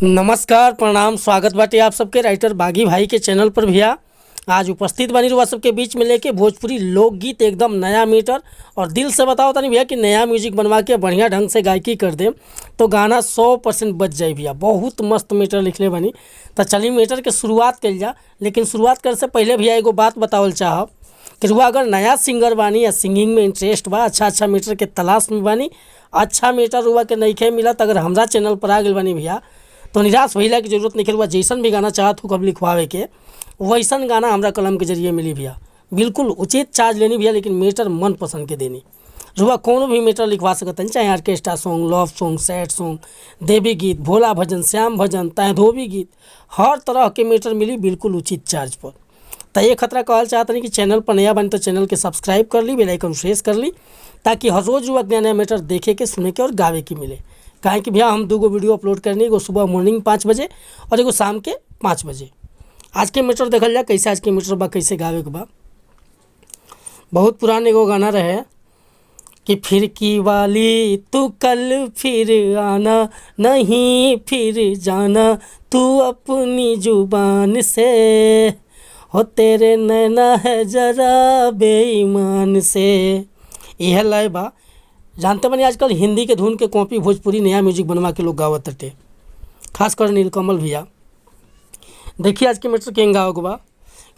नमस्कार, प्रणाम, स्वागत बाटे आप सबके राइटर बागी भाई के चैनल पर। भैया आज उपस्थित बनी रुआ सबके बीच में लेके भोजपुरी लोकगीत एकदम नया मीटर। और दिल से बताओ तनी भैया कि नया म्यूजिक बनवा के बढ़िया ढंग से गायकी कर दे तो गाना 100% बच जाए। भैया बहुत मस्त मीटर लिखले बनी। तो चलिए मीटर के शुरुआत कल जा, लेकिन शुरुआत करे से पहले भैया एगो बात बतावल चाहब कि रुआ अगर नया सिंगर बानी या सिंगिंग में इंटरेस्ट बा, अच्छा मीटर के तलाश में बानी, अच्छा मीटर रुआ के नइखे मिलत, अगर हमरा चैनल पर आ गए बानी भैया तो निराश भइला की जरूरत नहीं। हुआ जैसन भी गाना चाहत हो कब लिखवावे के वैसन गाना हमरा कलम के जरिए मिली भैया। बिल्कुल उचित चार्ज लेनी भैया, लेकिन मीटर मन पसंद के देनी। रुआ कोनो भी मीटर लिखवा सकते हैं, चाहे orchestra song, love song, sad song, देवी गीत, भोला भजन, श्याम भजन, चाहे धोबी गीत, हर तरह के मीटर मिली बिल्कुल उचित चार्ज पर। तो ये खतरा कहल चाहते हैं कि चैनल पर नया बनी तो चैनल के सब्सक्राइब कर ली, बेल आइकन प्रेस कर ली, ताकि हर रोज़ रुआ नया मीटर देखे के, सुने के और गावे की मिले। काहे कि भैया हम 2 वीडियो अपलोड करनी, एगो सुबह मॉर्निंग 5 बजे और एगो शाम के 5 बजे। आज के मीटर देखल जाए कैसे आज के मीटर बा, कैसे गावे के बा। बहुत पुराना एगो गाना रहे कि फिरकी वाली तू कल फिर आना, नहीं फिर जाना तू अपनी जुबान से, हो तेरे नैना है जरा बेईमान से। यह लय बा। जानते बनी आजकल हिंदी के धुन के कॉपी भोजपुरी नया म्यूजिक बनवा के लोग गावत टे, खासकर नीलकमल भैया। देखिए आज के मीटर के गाओ बा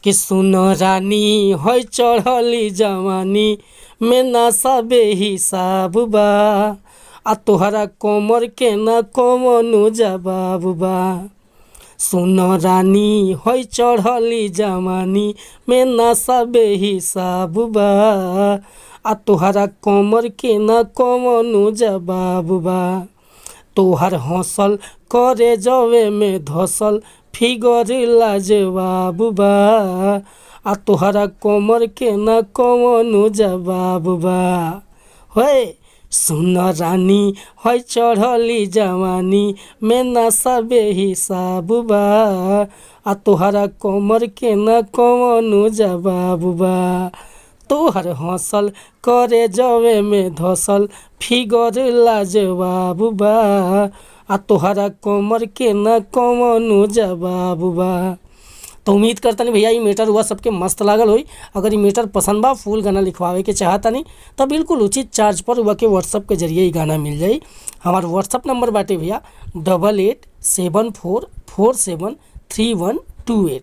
कि सुनो रानी होय चढ़ली जवानी में नशा बेहिसाब बा, आ तोहरा कोमर के न कोनो जवाब बा। सुनो रानी होय चढ़ली जवानी में नशा बेहिसाब बा, आ तोहरा कमर के न कवनो जवाब बा। तोहर हौसल करे जवे में धसल फिगर लाजवाब बा, आ तोहरा कमर के न कवनो जवाब बा। होय सुन रानी होय चढ़ली जवानी में नशा बेहिसाब बा, आ तोहरा कमर के न कवनो जवाब बा। तोहर हौसल करे जवे में धसल फिगर लाजवाब बा, आ तोहरा कमर के न कवनो जवाब बा। तो उम्मीद करता नहीं भैया ये मीटर हुआ सबके मस्त लागल होई। अगर ये मीटर पसंद बा, फुल गाना लिखवावे के चाहता नहीं तो बिल्कुल उचित चार्ज पर हुआ के व्हाट्सअप के जरिए ही गाना मिल जाई। हमार व्हाट्सअप नंबर बाटे भैया 8874473128।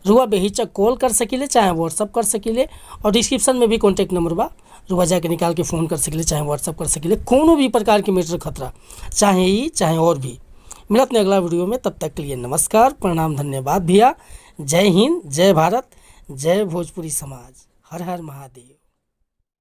रुआ बेहिचक कॉल कर सकिले, चाहे व्हाट्सअप कर सकिले, और डिस्क्रिप्शन में भी कॉन्टैक्ट नंबर बा, रुआ जाके निकाल के फ़ोन कर सकिले, चाहे व्हाट्सअप कर सकिले। कोनो भी प्रकार के मीटर खतरा चाहे ही चाहे और भी मिलत नहीं अगला वीडियो में। तब तक के लिए नमस्कार, प्रणाम, धन्यवाद भैया। जय हिंद, जय भारत, जय भोजपुरी समाज, हर हर महादेव।